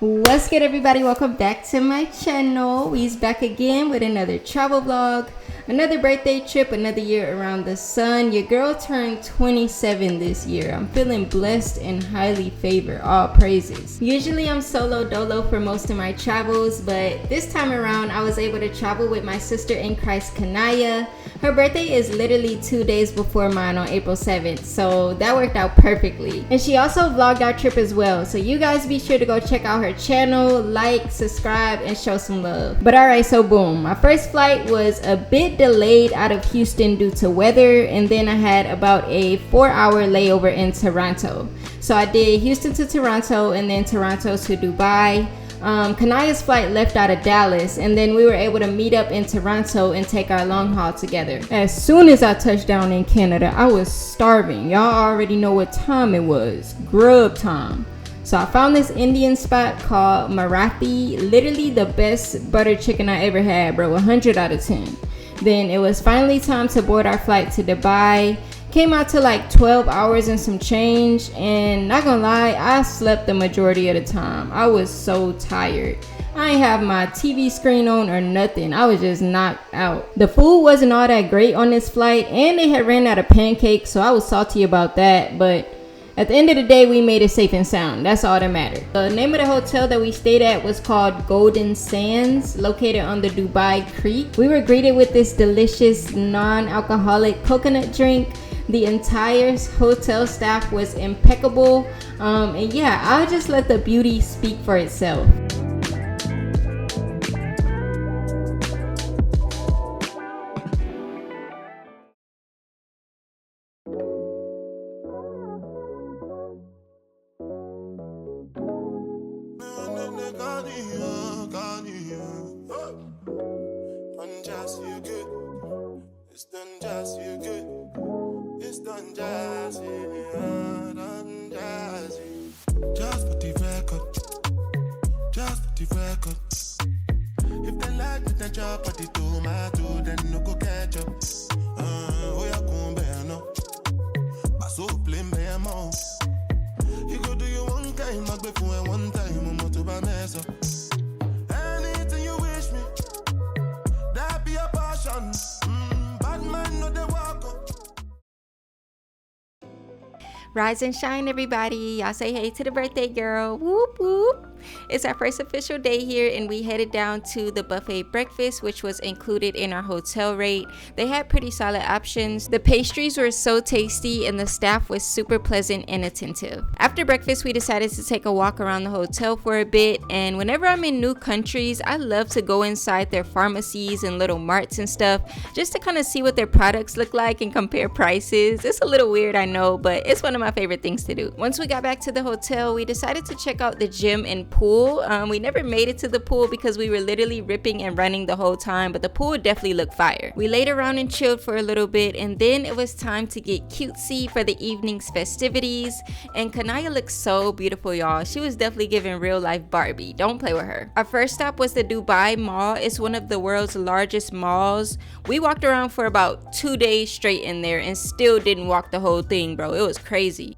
What's good, everybody? Welcome back to my channel. We's back again with another travel vlog, another birthday trip, another year around the sun. Your girl turned 27 this year. I'm feeling blessed and highly favored. All praises. Usually I'm solo dolo for most of my travels, but this time around I was able to travel with my sister in Christ, Kanaya. Her birthday is literally 2 days before mine on April 7th, so that worked out perfectly. And she also vlogged our trip as well, so you guys be sure to go check out her channel, like, subscribe, and show some love. But alright, so boom, my first flight was a bit delayed out of Houston due to weather, and then I had about a 4-hour layover in Toronto. So I did Houston to Toronto and then Toronto to Dubai. Kanaya's flight left out of Dallas, and then we were able to meet up in Toronto and take our long haul together. As soon as I touched down in Canada, I was starving. Y'all already know what time it was. Grub time. So I found this Indian spot called Marathi. Literally the best butter chicken I ever had, bro. 100 out of 10. Then it was finally time to board our flight to Dubai. Came out to like 12 hours and some change, and not gonna lie, I slept the majority of the time. I was so tired. I ain't have my TV screen on or nothing. I was just knocked out. The food wasn't all that great on this flight, and they had ran out of pancakes, so I was salty about that, but at the end of the day, we made it safe and sound. That's all that mattered. The name of the hotel that we stayed at was called Golden Sands, located on the Dubai Creek. We were greeted with this delicious non-alcoholic coconut drink. The entire hotel staff was impeccable, and yeah, I'll just let the beauty speak for itself. Just for the record, just for the record. If they like the job at the tomato, then no go catch up. Oh, ya come bear no. Baso play me a mo. You go do you one time, I go for one time, I'm to buy mess up. Anything you wish me, that be a passion. Bad man no they walk up. Rise and shine, everybody. Y'all say hey to the birthday girl. Whoop whoop. It's our first official day here, and we headed down to the buffet breakfast, which was included in our hotel rate. They had pretty solid options. The pastries were so tasty, and the staff was super pleasant and attentive. After breakfast, we decided to take a walk around the hotel for a bit, and whenever I'm in new countries, I love to go inside their pharmacies and little marts and stuff, just to kind of see what their products look like and compare prices. It's a little weird, I know, but it's one of my favorite things to do. Once we got back to the hotel, we decided to check out the gym and pool. We never made it to the pool because we were literally ripping and running the whole time, but the pool definitely looked fire. We laid around and chilled for a little bit, and then it was time to get cutesy for the evening's festivities. And Kanaya looked so beautiful, y'all. She was definitely giving real life Barbie. Don't play with her. Our first stop was the Dubai Mall. It's one of the world's largest malls. We walked around for about 2 days straight in there and still didn't walk the whole thing, bro. It was crazy.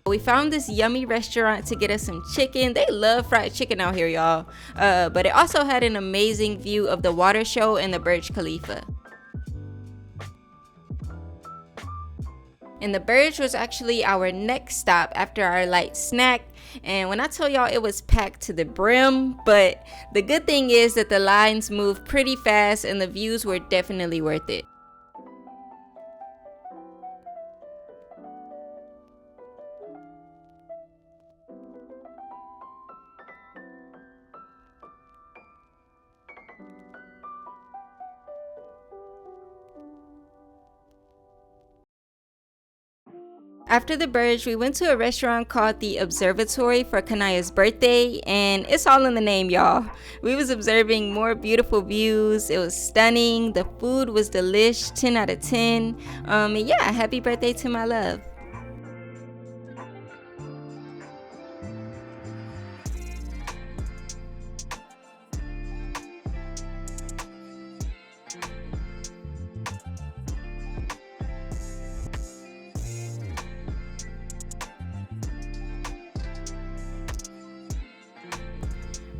We found this yummy restaurant to get us some chicken. They love fried chicken out here, y'all. But it also had an amazing view of the water show and the Burj Khalifa. And the Burj was actually our next stop after our light snack. And when I tell y'all, it was packed to the brim, but the good thing is that the lines moved pretty fast and the views were definitely worth it. After the Burj, we went to a restaurant called the Observatory for Kanaya's birthday, and it's all in the name, y'all. We was observing more beautiful views. It was stunning. The food was delish, 10 out of 10. And yeah, happy birthday to my love.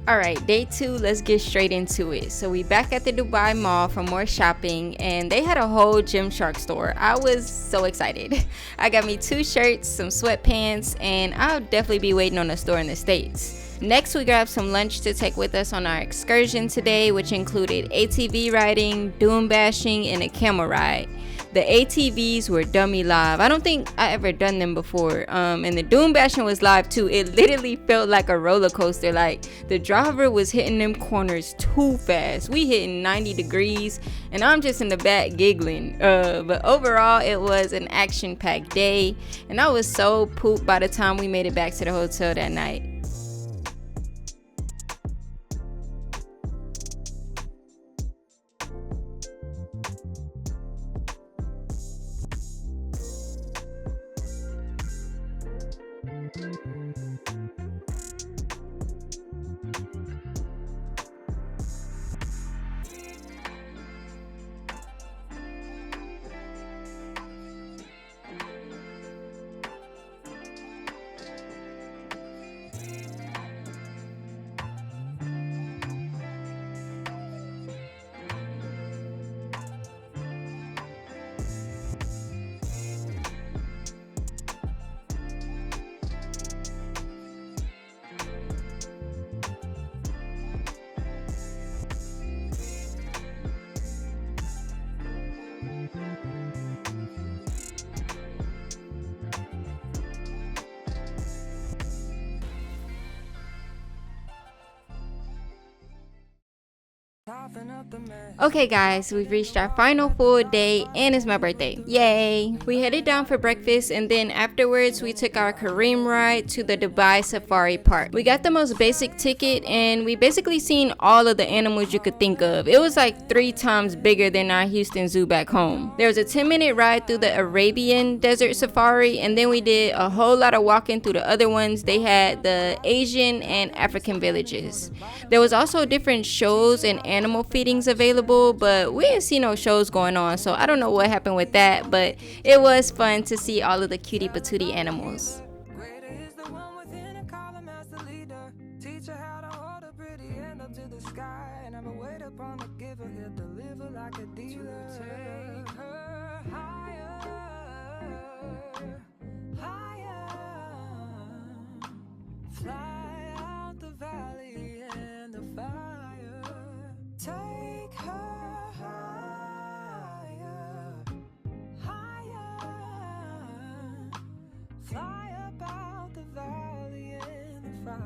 Alright, day 2, let's get straight into it. So we back at the Dubai Mall for more shopping, and they had a whole Gymshark store. I was so excited. I got me 2 shirts, some sweatpants, and I'll definitely be waiting on a store in the States. Next, we grabbed some lunch to take with us on our excursion today, which included ATV riding, dune bashing, and a camel ride. The ATVs were dummy live. I don't think I ever done them before. And the dune bashing was live too. It literally felt like a roller coaster. Like the driver was hitting them corners too fast. We hitting 90 degrees and I'm just in the back giggling. But overall, it was an action-packed day. And I was so pooped by the time we made it back to the hotel that night. Okay guys, we've reached our final full day and it's my birthday. Yay! We headed down for breakfast and then afterwards we took our Kareem ride to the Dubai Safari Park. We got the most basic ticket and we basically seen all of the animals you could think of. It was like 3 times bigger than our Houston Zoo back home. There was a 10-minute ride through the Arabian Desert Safari and then we did a whole lot of walking through the other ones. They had the Asian and African villages. There was also different shows and animal feedings available, but we didn't see no shows going on, so I don't know what happened with that, but it was fun to see all of the cutie patootie animals. Take her higher, higher. Fly about the valley in the fire.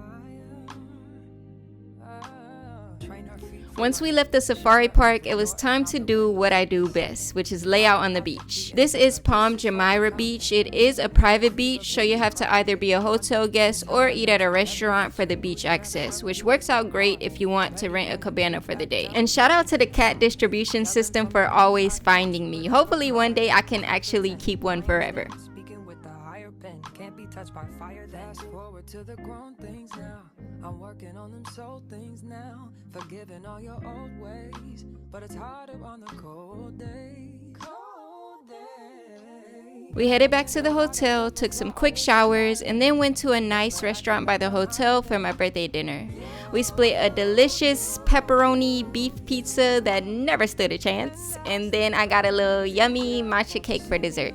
Train her feet. Once we left the safari park, it was time to do what I do best, which is lay out on the beach. This is Palm Jumeirah Beach. It is a private beach, so you have to either be a hotel guest or eat at a restaurant for the beach access, which works out great if you want to rent a cabana for the day. And shout out to the cat distribution system for always finding me. Hopefully one day I can actually keep one forever. Speaking with the higher pen, can't be touched by fire. Fast forward to the grown things now. I'm working on them soul things now, forgiving all your old ways, but it's harder on the cold days. Cold days. We headed back to the hotel, took some quick showers, and then went to a nice restaurant by the hotel for my birthday dinner. We split a delicious pepperoni beef pizza that never stood a chance, and then I got a little yummy matcha cake for dessert.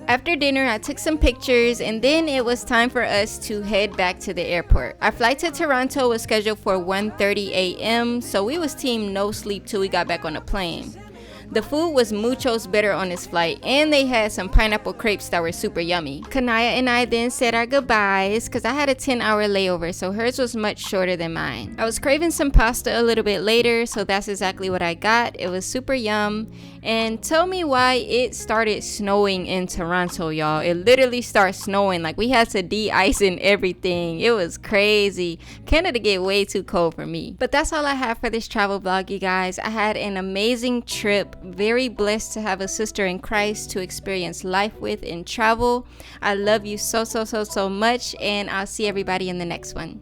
After dinner, I took some pictures and then it was time for us to head back to the airport. Our flight to Toronto was scheduled for 1:30 a.m. so we was team no sleep till we got back on the plane. The food was muchos better on this flight, and they had some pineapple crepes that were super yummy. Kanaya and I then said our goodbyes because I had a 10-hour layover, so hers was much shorter than mine. I was craving some pasta a little bit later, so that's exactly what I got. It was super yum. And tell me why it started snowing in Toronto, y'all. It literally started snowing. Like, we had to de-ice and everything. It was crazy. Canada get way too cold for me. But that's all I have for this travel vlog, you guys. I had an amazing trip. Very blessed to have a sister in Christ to experience life with and travel. I love you so much, and I'll see everybody in the next one.